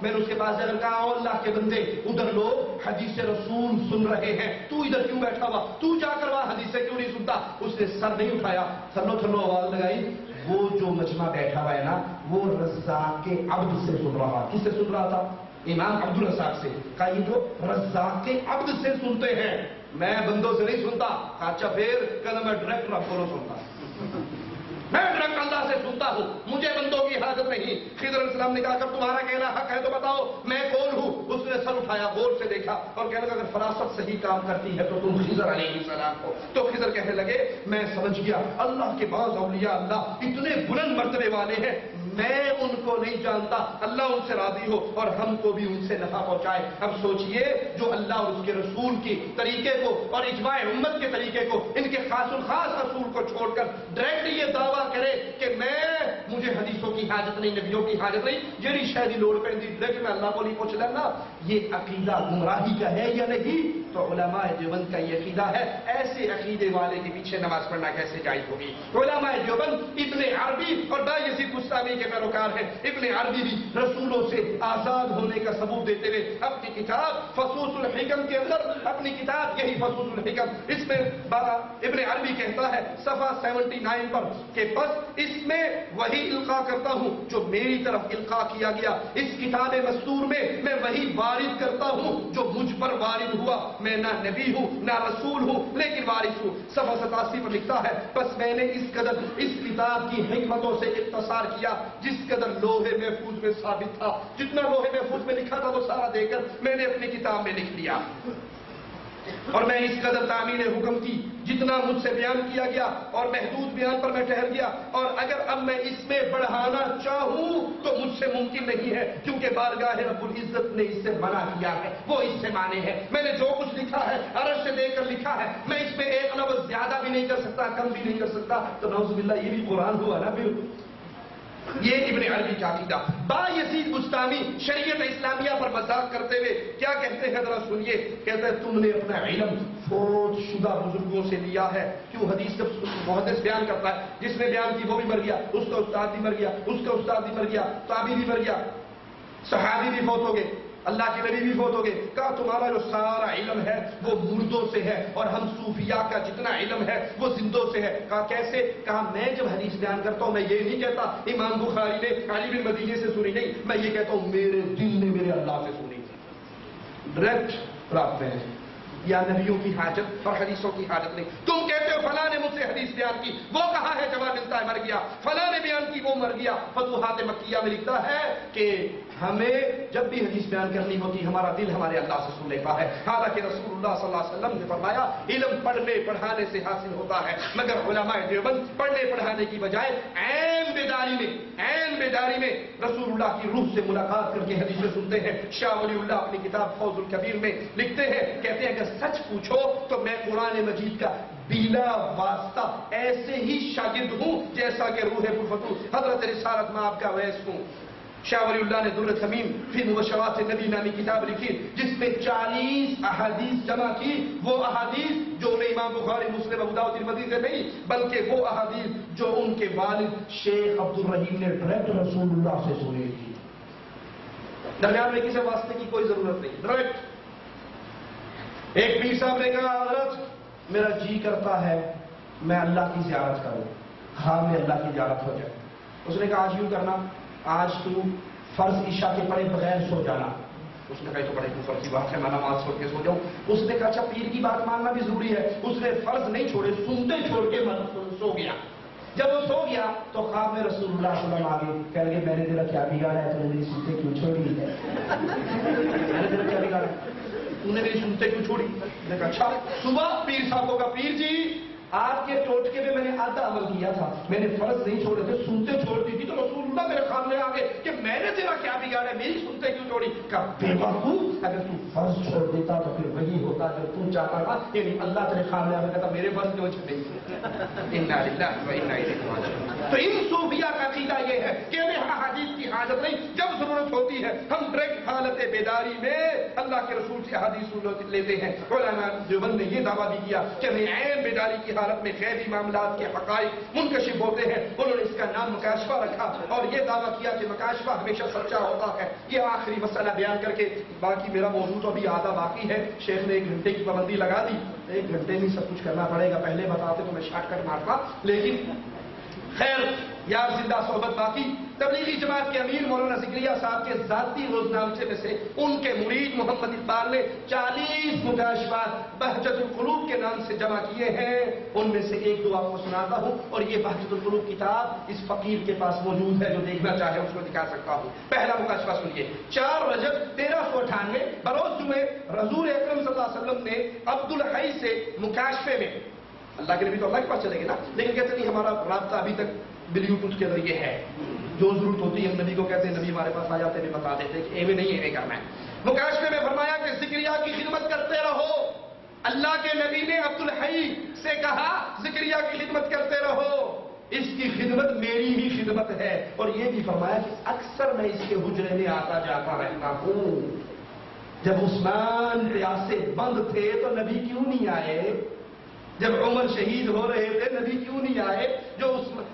میں نے اس کے پاس جا کر کہا او اللہ کے بندے ادھر لوگ حدیث رسول سن رہے ہیں، تو ادھر کیوں بیٹھا ہوا؟ تو جا کر وہاں حدیثیں کیوں نہیں سنتا؟ اس نے سر نہیں اٹھایا، تھلو تھلو آواز لگائی، وہ جو مجمع بیٹھا ہوا ہے نا وہ رزاق کے عبد سے سن رہا۔ کس سے سن رہا تھا؟ امام عبدالرزاق سے۔ کہا یہ جو رزاق کے عبد سے سنتے ہیں، میں بندوں سے نہیں سنتا۔ کہا اچھا پھر؟ کہنا میں ڈائریکٹ رب کو سنتا، میں ڈائریکٹ اللہ سے سنتا ہوں، مجھے بندوں کی حاجت نہیں۔ خضر علیہ السلام نے کہا اگر تمہارا کہنا حق ہے تو بتاؤ میں کون ہوں؟ اس نے سر اٹھایا، غور سے دیکھا اور کہنے لگا اگر فراست صحیح کام کرتی ہے تو تم خضر علیہ السلام ہو۔ تو خضر کہنے لگے میں سمجھ گیا اللہ کے بعض اولیاء اللہ اتنے بلند مرتبے والے ہیں، میں ان کو نہیں جانتا، اللہ ان سے راضی ہو اور ہم کو بھی ان سے نفع پہنچائے۔ اب سوچئے جو اللہ اور اس کے رسول کے طریقے کو اور اجماع امت کے طریقے کو، ان کے خاص الخاص رسول کو چھوڑ کر ڈائریکٹ یہ دعویٰ کرے کہ مجھے حدیثوں کی حاجت نہیں، نبیوں کی حاجت نہیں، جیڑی شہدی لوڑ پہ ڈائریکٹ میں اللہ کو نہیں پوچھ لینا، یہ عقیدہ گمراہی کا ہے یا نہیں؟ تو علماء دیوبند کا یہ عقیدہ ہے، ایسے عقیدے والے کے پیچھے نماز پڑھنا کیسے جائز ہوگی؟ علماء دیوبند ابن عربی اور با یزید بستامی کے پیروکار ہیں۔ ابن عربی بھی رسولوں سے آزاد ہونے کا ثبوت دیتے ہوئے اپنی کتاب فصوص الحکم کے اندر، اپنی کتاب یہی فصوص الحکم، اس میں ابن عربی کہتا ہے صفحہ 79 پر کہ بس اس میں وہی القاء کرتا ہوں جو میری طرف القاء کیا گیا، اس کتاب مستور میں میں وہی وارد کرتا ہوں جو مجھ پر وارد ہوا، میں نہ نبی ہوں نہ رسول ہوں لیکن وارث ہوں۔ صفحہ 87 پر لکھتا ہے بس میں نے اس قدر اس کتاب کی حکمتوں سے اختصار کیا جس قدر لوہے محفوظ میں ثابت تھا، جتنا لوہے محفوظ میں لکھا تھا وہ سارا دے کر میں نے اپنی کتاب میں لکھ دیا، اور میں اس قدر تعمیل حکم کی جتنا مجھ سے بیان کیا گیا اور محدود بیان پر میں ٹھہر گیا، اور اگر اب میں اس میں بڑھانا چاہوں تو مجھ سے ممکن نہیں ہے کیونکہ بارگاہ رب العزت نے اس سے منع کیا ہے، وہ اس سے مانے ہے۔ میں نے جو کچھ لکھا ہے عرش سے دے کر لکھا ہے، میں اس میں ایک لفظ زیادہ بھی نہیں کر سکتا کم بھی نہیں کر سکتا، تو نعوذ باللہ یہ بھی قرآن ہوا نا پھر۔ یہ ابن عربی کا عقیدہ۔ با یزید بستامی شریعت اسلامیہ پر مذاق کرتے ہوئے کیا کہتے ہیں ذرا سنیے، کہتے ہیں تم نے اپنا علم فوت شدہ بزرگوں سے لیا ہے۔ کیوں؟ حدیث جب محدث بیان کرتا ہے جس نے بیان کی وہ بھی مر گیا، اس کا استاد بھی مر گیا، اس کا استاد بھی مر گیا، تابعی بھی مر گیا، صحابی بھی فوت ہو گئے، اللہ کے نبی بھی فوت ہو گئے۔ کہا تمہارا جو سارا علم ہے وہ مردوں سے ہے اور ہم صوفیاء کا جتنا علم ہے وہ زندوں سے ہے۔ کہا کیسے؟ کہا میں جب حدیث بیان کرتا ہوں میں یہ نہیں کہتا امام بخاری نے علی بن مدینہ سے سنی، نہیں، میں یہ کہتا ہوں میرے دل نے میرے اللہ سے سنی، ڈائریکٹ رابطے ہیں۔ یا نبیوں کی حاجت اور حدیثوں کی حاجت نہیں۔ تم کہتے ہو فلاں نے مجھ سے حدیث بیان کی، وہ کہاں ہے جواب ملتا ہے مر گیا، فلاں نے بیان کی وہ مر گیا۔ فتوحات مکیہ میں لکھتا ہے کہ ہمیں جب بھی حدیث بیان کرنی ہوتی ہمارا دل ہمارے اللہ سے سن لیتا ہے، حالانکہ رسول اللہ صلی اللہ علیہ وسلم نے فرمایا علم پڑھنے پڑھانے سے حاصل ہوتا ہے، مگر علماء دیوبند پڑھنے پڑھانے کی بجائے عین بیداری میں رسول اللہ کی روح سے ملاقات کر کے حدیثیں سنتے ہیں۔ شاہ ولی اللہ اپنی کتاب فوز الکبیر میں لکھتے ہیں، کہتے ہیں اگر سچ پوچھو تو میں قرآن مجید کا بلا واسطہ ایسے ہی شاگرد ہوں جیسا کہ روح پرفتو حضرت رسالت میں آپ کا ویس ہوں۔ شاہ ولی اللہ نے در ثمین فی مبشرات نبی نامی کتاب لکھی جس میں 40 احادیث جمع کی، وہ احادیث جو انہیں امام بخاری مسلم ابو داؤد ترمذی سے نہیں بلکہ وہ احادیث جو ان کے والد شیخ عبد الرحیم نے ڈائریکٹ رسول اللہ سے سنی تھی، درمیان میں کسی واسطے کی کوئی ضرورت نہیں، ڈائریکٹ۔ ایک پیر صاحب نے کہا حضرت میرا جی کرتا ہے میں اللہ کی زیارت کروں، ہاں میں اللہ کی زیارت ہو جائے۔ اس نے کہا آج یوں کرنا، آج تو فرض عشاء کے پڑھے بغیر سو جانا۔ اس نے کہا تو بڑے کفر کی بات ہے، میں نماز چھوڑ کے سو جاؤں۔ اس نے کہا اچھا پیر کی بات ماننا بھی ضروری ہے۔ اس نے فرض نہیں چھوڑے، سنتے چھوڑ کے سو گیا۔ جب وہ سو گیا تو خواب میں رسول اللہ صلی اللہ علیہ وسلم آگے کہہ لگے میں نے تیرا کیا بگاڑا ہے، تو نے میری سنتے کیوں چھوڑی ہے؟ میں نے تیرا کیا بگاڑا ہے، تو نے میری سنتے کیوں چھوڑی؟ میں نے کہا اچھا۔ صبح پیر صاحب کو کہا پیر جی آپ کے ٹوٹکے میں نے آدھا عمل کیا تھا، میں نے فرض نہیں چھوڑے تھے، سنتے چھوڑ دی تھی، تو رسول اللہ میرے سامنے آ گئے کہ میں نے تیرا کیا بگاڑا ہے، میری سنتے کیوں چھوڑی؟ کہا بے وقوف، اگر تو فرض چھوڑ دیتا تو پھر وہی ہوتا جو تم چاہتا تھا، یعنی اللہ تیرے سامنے آ کہتا میرے فرض کی وجہ نہیں۔ انا للہ و انا الیہ راجعون۔ تو ان صوفیاء کا عقیدہ یہ ہے کہ انہیں احادیث کی کی حاجت نہیں، جب ضرورت ہوتی ہے ہم ڈائریکٹ حالت بیداری میں اللہ کے رسول سے حدیث لیتے ہیں۔ علماء دیوبند نے یہ دعویٰ بھی کیا کہ ہمیں عین بیداری کی حالت میں غیبی معاملات کے حقائق منکشف ہوتے ہیں، انہوں نے اس کا نام مکاشفہ رکھا اور یہ دعویٰ کیا کہ مکاشفہ ہمیشہ سچا ہوتا ہے۔ یہ آخری مسئلہ بیان کر کے باقی میرا موضوع تو ابھی آدھا باقی ہے، شیخ نے 1 گھنٹے کی پابندی لگا دی، 1 گھنٹے میں سب کچھ کرنا پڑے گا، پہلے بتاتے تو میں شارٹ کٹ مارتا، لیکن خیر یار زندہ صحبت باقی۔ تبلیغی جماعت کے امیر مولانا زکریا صاحب کے ذاتی روزنامچے میں سے ان کے مرید محمد اقبال نے 40 مکاشفات بہجت القلوب کے نام سے جمع کیے ہیں، ان میں سے ایک دو آپ کو سناتا ہوں، اور یہ بہجت القلوب کتاب اس فقیر کے پاس موجود ہے، جو دیکھنا چاہے اس کو دکھا سکتا ہوں۔ پہلا مکاشفہ سنیے۔ 4 رجب 1398 بروز جمعے حضور اکرم صلی اللہ علیہ وسلم نے عبد الحی سے مکاشفے میں، اللہ کے نبی تو اللہ کے پاس چلے گے نا، لیکن کہتے نہیں ہمارا رابطہ ابھی تک بلیوٹوتھ کے ذریعے ہے، جو ضرورت ہوتی ہے ہم نبی کو کہتے ہیں، نبی ہمارے پاس آ جاتے ہیں، بتا دیتے کہ ایویں نہیں ایویں کرنا ہے۔ مکاشفے میں فرمایا کہ زکریا کی خدمت کرتے رہو، اللہ کے نبی نے عبد الحی سے کہا زکریا کی خدمت کرتے رہو، اس کی خدمت میری ہی خدمت ہے، اور یہ بھی فرمایا کہ اکثر میں اس کے حجرے میں آتا جاتا رہتا ہوں۔ جب عثمان پیاسے بند تھے تو نبی کیوں نہیں آئے؟ جب عمر شہید ہو رہے تھے نبی کیوں نہیں آئے؟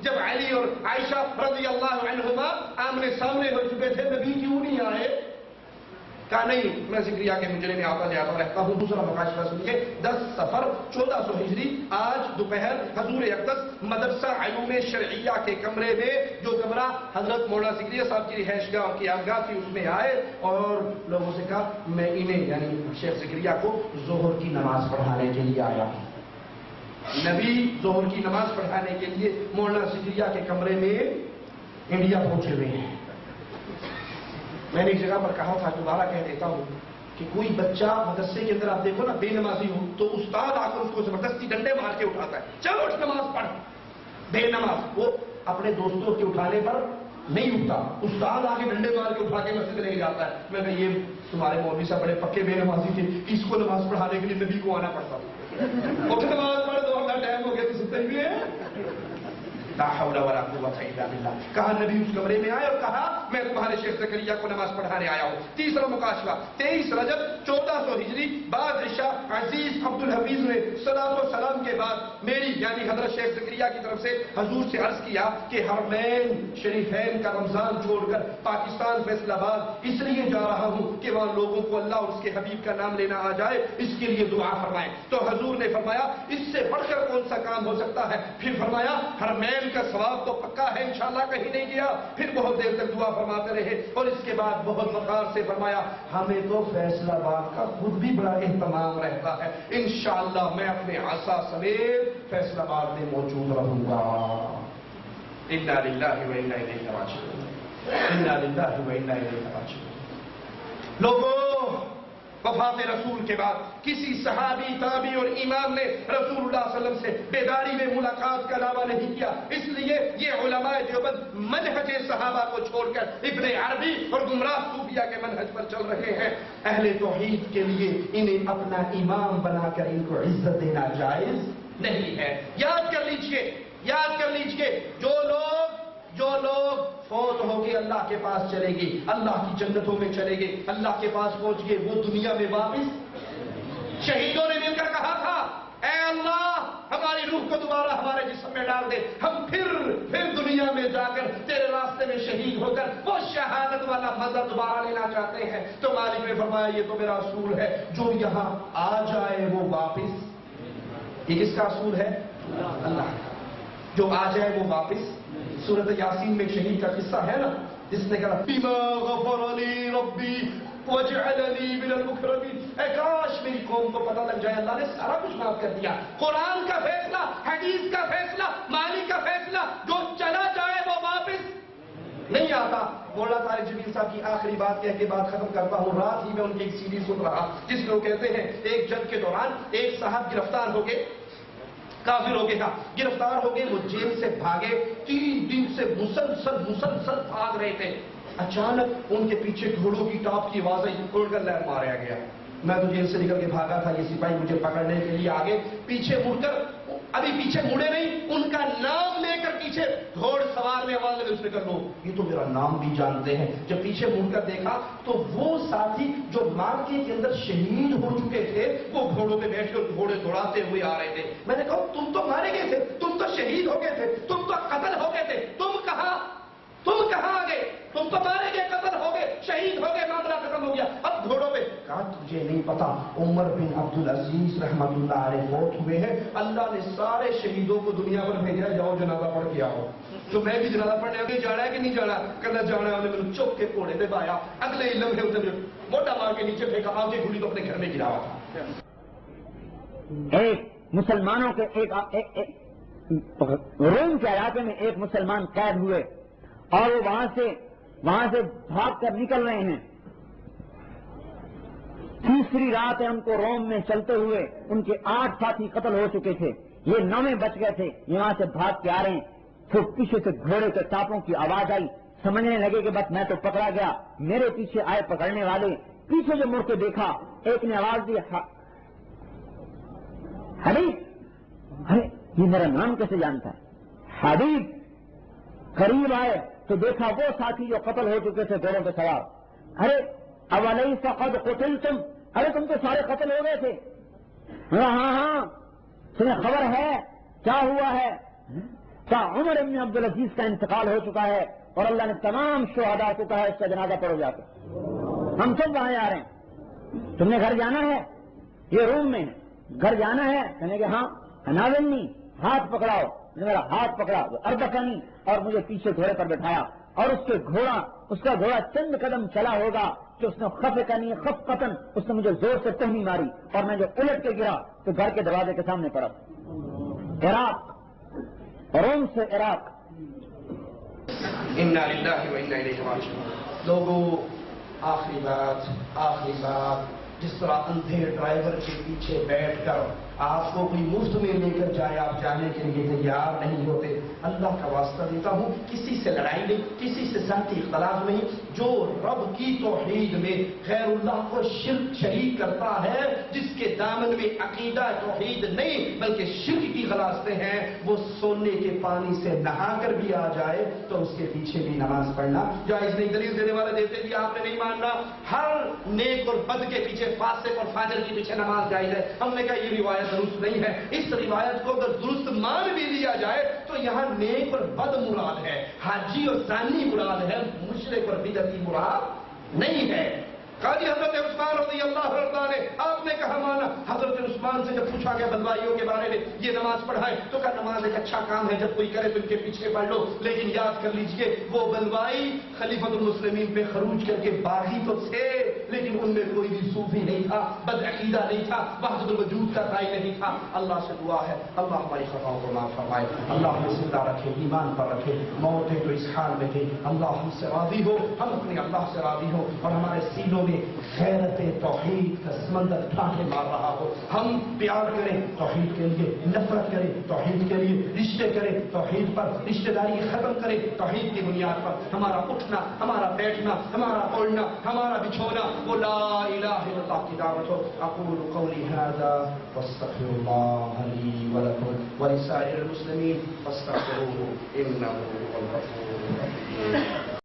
جب علی اور عائشہ رضی اللہ عنہما آمنے سامنے ہو چکے تھے نبی کیوں نہیں آئے؟ کہا نہیں میں زکریا کے حجرے میں آتا جاتا رہتا ہوں۔ دوسرا مکاشفہ سنیے۔ 10 صفر 1400 ہجری آج دوپہر حضور اقدس مدرسہ علوم شرعیہ کے کمرے میں، جو کمرہ حضرت مولانا زکریا صاحب کی رہائش گاہ اور قیامگاہ تھی، اس میں آئے اور لوگوں سے کہا میں انہیں یعنی شیخ زکریا کو ظہر کی نماز پڑھانے کے لیے آیا ہوں۔ نبی ظہر کی نماز پڑھانے کے لیے مولانا زکریا کے کمرے میں انڈیا پہنچے ہوئے ہیں۔ میں نے ایک جگہ پر کہا تھا، دوبارہ کہہ دیتا ہوں کہ کوئی بچہ مدرسے کے اندر آپ دیکھو نا بے نمازی ہو تو استاد آ کر اس کو زبردستی ڈنڈے مار کے اٹھاتا ہے، چلو اٹھ نماز پڑھ۔ بے نماز وہ اپنے دوستوں کے اٹھانے پر نہیں اٹھتا، استاد آ کے ڈنڈے مار کے اٹھا کے مسجد لے جاتا ہے۔ میں نے یہ تمہارے مولوی صاحب بڑے پکے بے نمازی تھے، اس کو نماز پڑھانے کے لیے نبی کو آنا پڑتا اٹھ نماز پڑھ دو، اپنا ٹائم ہو گیا تو ستے ہوئے ہیں۔ لا حول ولا قوت الا باللہ۔ کہا نبی اس کمرے میں آئے اور کہا میں تمہارے شیخ زکریا کو نماز پڑھانے آیا ہوں۔ تیسرا مکاشفہ 23 رجب 1400 ہجری بعد عشاء عزیز عبد الحفیظ نے صلاۃ و سلام کے بعد میری یعنی حضرت شیخ زکریا کی طرف سے حضور سے عرض کیا کہ حرمین شریفین کا رمضان چھوڑ کر پاکستان فیصل آباد اس لیے جا رہا ہوں کہ وہاں لوگوں کو اللہ اور اس کے حبیب کا نام لینا آ جائے، اس کے لیے دعا فرمائیں۔ تو حضور نے فرمایا اس سے بڑھ کر کون سا کام ہو سکتا ہے؟ پھر فرمایا حرمین کا ثواب تو پکا ہے انشاءاللہ، کہیں نہیں گیا۔ پھر بہت دیر تک دعا فرماتے رہے اور اس کے بعد بہت وقار سے فرمایا ہمیں تو فیصل آباد کا خود بھی بڑا اہتمام رہتا ہے، انشاءاللہ میں اپنے عصا سمیت فیصل آباد میں موجود رہوں گا۔ انا للہ و انا الیہ راجعون، انا للہ و انا الیہ راجعون۔ لوگوں وفات رسول کے بعد کسی صحابی تابعی اور امام نے رسول اللہ صلی اللہ علیہ وسلم سے بیداری میں ملاقات کا دعویٰ نہیں کیا، اس لیے یہ علماء دیوبند منہج صحابہ کو چھوڑ کر ابن عربی اور گمراہ صوفیہ کے منہج پر چل رہے ہیں۔ اہل توحید کے لیے انہیں اپنا امام بنا کر ان کو عزت دینا جائز نہیں ہے۔ یاد کر لیجئے جو لوگ فوت ہو کے اللہ کے پاس چلے گے، اللہ کی جنتوں میں چلے گے، اللہ کے پاس پہنچ گئے، وہ دنیا میں واپس شہیدوں نے مل کر کہا تھا اے اللہ ہماری روح کو دوبارہ ہمارے جسم میں ڈال دے، ہم پھر دنیا میں جا کر تیرے راستے میں شہید ہو کر وہ شہادت والا مزہ دوبارہ لینا چاہتے ہیں۔ تو مالک نے فرمایا یہ تو میرا اصول ہے، جو یہاں آ جائے وہ واپس۔ یہ کس کا اصول ہے؟ اللہ کا۔ جو آ جائے وہ واپس۔ سورۃ یاسین میں ایک شہید کا قصہ ہے نا، جس نے کہا بما غفر لی ربی وجعلنی من المکرمین، اے کاش میری قوم کو پتہ لگ جائے اللہ نے سارا کچھ معاف کر دیا۔ قرآن کا فیصلہ، حدیث کا فیصلہ، مالک کا فیصلہ، جو چلا جائے وہ واپس نہیں آتا۔ مولانا طارق جمیل صاحب کی آخری بات کہہ کے بات ختم کرتا ہوں۔ رات ہی میں ان کی ایک سیڈی سن رہا جس میں وہ کہتے ہیں ایک جنگ کے دوران ایک صاحب گرفتار ہو گئے، کافر ہو گیا، گرفتار ہو گئے، وہ جیل سے بھاگے، 3 دن سے مسلسل بھاگ رہے تھے۔ اچانک ان کے پیچھے گھوڑوں کی ٹاپ کی آواز آئی، اڑ کر لہر مارا گیا۔ میں تو جیل سے نکل کے بھاگا تھا، یہ سپاہی مجھے پکڑنے کے لیے آگے پیچھے مڑ کر، ابھی پیچھے مڑے نہیں، ان کا نام لے کر پیچھے پیچھے گھوڑ سوار میں آواز لگے، اس نے کہا لو یہ تو میرا نام بھی جانتے ہیں۔ جب پیچھے مڑ کر دیکھا تو وہ ساتھی جو مارکے کے اندر شہید ہو چکے تھے وہ گھوڑوں پہ بیٹھ کر گھوڑے دوڑاتے ہوئے آ رہے تھے۔ میں نے کہا تم تو مارے گئے تھے، تم تو شہید ہو گئے تھے، تم تو قتل ہو گئے تھے، تم کہاں آ گئے؟ تم تو مارے گئے، قتل ہو گئے، شہید ہو گئے، معاملہ ختم ہو گیا، اب گھوڑوں پہ۔ کہا تجھے نہیں پتا عمر بن عبدالعزیز رحمت اللہ علیہ فوت ہوئے ہیں، اللہ نے سارے شہیدوں کو دنیا پر بھیجا، جاؤ جنازہ پڑھ کے آؤ۔ تو میں بھی جنازہ پڑھنے آگے جانا ہے کہ نہیں جانا؟ کہنا جانا ہے۔ انہوں نے چوک کے گھوڑے پہ بایا، اگلے ہی لمحے اسے موٹا مار کے نیچے پھینکا، آگے گھوڑی تو اپنے گھر میں گرا ہوا تھا۔ ایک مسلمانوں کے روم کے علاقے میں ایک مسلمان قید ہوئے اور وہ وہاں سے بھاگ کر نکل رہے ہیں۔ تیسری رات ہے ان کو روم میں چلتے ہوئے، ان کے 8 ساتھی قتل ہو چکے تھے، یہ 9 بچ گئے تھے، یہاں سے بھاگ کے آ رہے ہیں۔ پھر پیچھے سے گھوڑے کے ٹاپوں کی آواز آئی، سمجھنے لگے کہ بس میں تو پکڑا گیا۔ میرے پیچھے آئے پکڑنے والے، پیچھے جو مڑ کے دیکھا ایک نے آواز دی حبیب، ارے یہ میرا نام کیسے جانتا ہے؟ حبیب قریب آئے تو دیکھا وہ ساتھی جو قتل ہو چکے تھے گھوڑوں پہ سوار۔ ارے اولیس قد قتلتم، ارے تم تو سارے قتل ہو گئے تھے۔ ہاں تمہیں خبر ہے کیا ہوا ہے؟ کیا عمر بن عبدالعزیز کا انتقال ہو چکا ہے اور اللہ نے تمام شہداء کو کہا اس کا جنازہ پڑھو جا کے، ہم سب وہاں آ رہے ہیں، تم نے گھر جانا ہے؟ یہ روم میں ہے، گھر جانا ہے؟ کہنے کہ ہاں۔ ناولنی ہاتھ پکڑاؤ، میرا ہاتھ پکڑا اربکانی اور مجھے پیچھے گھوڑے پر بٹھایا، اور اس کا گھوڑا چند قدم چلا ہوگا کہ اس نے خفقتاً اس نے مجھے زور سے ٹہنی ماری اور میں جو الٹ کے گرا تو گھر کے دروازے کے سامنے پڑا۔ عراق، روم سے عراق۔ انا للہ و انا الیہ راجعون۔ لوگوں آخری بات، جس طرح اندھے ڈرائیور کے پیچھے بیٹھ کر آپ کو کوئی مفت میں لے کر جائے آپ جانے کے لیے تیار نہیں ہوتے، اللہ کا واسطہ دیتا ہوں کسی سے لڑائی نہیں، کسی سے ذاتی اختلاف نہیں۔ جو رب کی توحید میں غیر اللہ کو شریک کرتا ہے، جس کے دامن میں عقیدہ توحید نہیں بلکہ شرک کی غلاستیں ہیں، وہ سونے کے پانی سے نہا کر بھی آ جائے تو اس کے پیچھے بھی نماز پڑھنا جائز نہیں۔ دلیل دینے والے دیتے بھی آپ نے نہیں ماننا، ہر نیک اور بد کے پیچھے، فاسق اور فاجر کے پیچھے نماز جائز ہے۔ ہم نے کہا یہ روایت درست نہیں ہے، اس روایت کو اگر درست مان بھی لیا جائے تو یہاں نیک اور بد مراد ہے، حاجی اور زانی مراد ہے، مشرک اور بدعتی مراد نہیں ہے۔ قاضی حضرت عثمان رضی اللہ عنہ نے آپ نے کہا مانا، حضرت عثمان سے جب پوچھا گیا بلوائیوں کے بارے میں یہ نماز پڑھائے تو کہا نماز ایک اچھا کام ہے، جب کوئی کرے تو ان کے پیچھے پڑھ لو، لیکن یاد کر لیجئے وہ بلوائی خلیفۃ المسلمین پہ خروج کر کے باغی تو تھے لیکن ان میں کوئی بھی صوفی نہیں تھا، بد عقیدہ نہیں تھا، وحدت الوجود کا داعی نہیں تھا۔ اللہ سے دعا ہے اللہ ہماری خطاؤں کو معاف فرمائے، اللہ ہمیں زندہ رکھے، ایمان پر رکھے، موت ہے تو اس حال میں تھے اللہ ہم سے راضی ہو، ہم اپنے اللہ سے راضی ہو اور ہمارے سینوں میں غیرت توحید کا سمندر ٹھاٹھے مار رہا ہو۔ ہم پیار کریں توحید کے لیے، نفرت کریں توحید کے لیے، رشتے کریں توحید پر، رشتہ داری ختم کریں توحید کی بنیاد پر۔ ہمارا اٹھنا، ہمارا بیٹھنا، ہمارا اوڑھنا، ہمارا بچھونا وہ لا الہ الا اللہ کی دعوت ہو۔ اقول قولی ھذا واستغفر اللہ لی ولکم ولسائر المسلمین فاستغفروہ انہ هو الغفور الرحیم۔